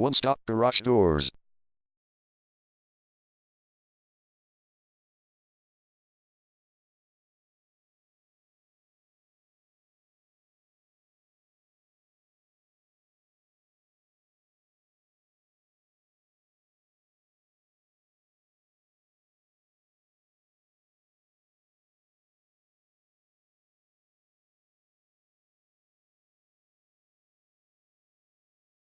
One Stop Garage Doors.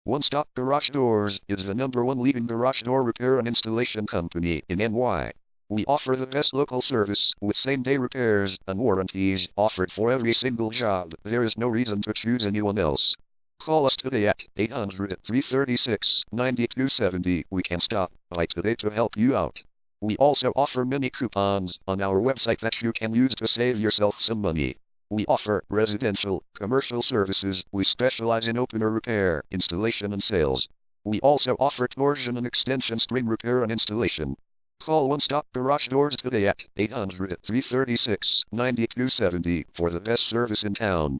One Stop Garage Doors is the #1 leading garage door repair and installation company in NY. We offer the best local service with same-day repairs and warranties offered for every single job. There is no reason to choose anyone else. Call us today at 800-336-9270. We can stop by today to help you out. We also offer many coupons on our website that you can use to save yourself some money. We offer residential, commercial services. We specialize in opener repair, installation and sales. We also offer torsion and extension string repair and installation. Call One Stop Garage Doors today at 800-336-9270 for the best service in town.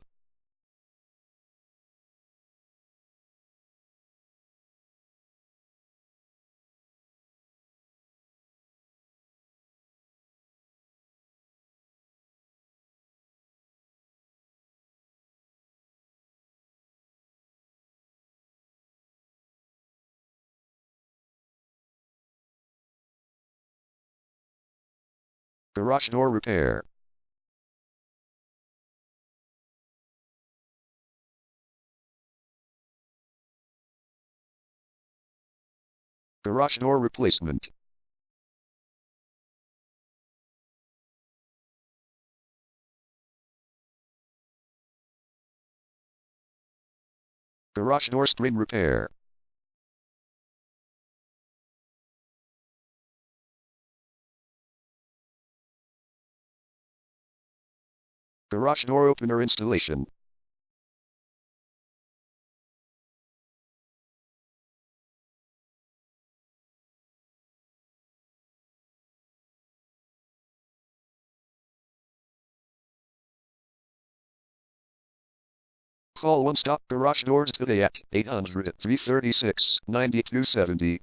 Garage door repair. Garage door replacement. Garage door string repair. Garage door opener installation. Call One Stop Garage Doors today at 800-336-9270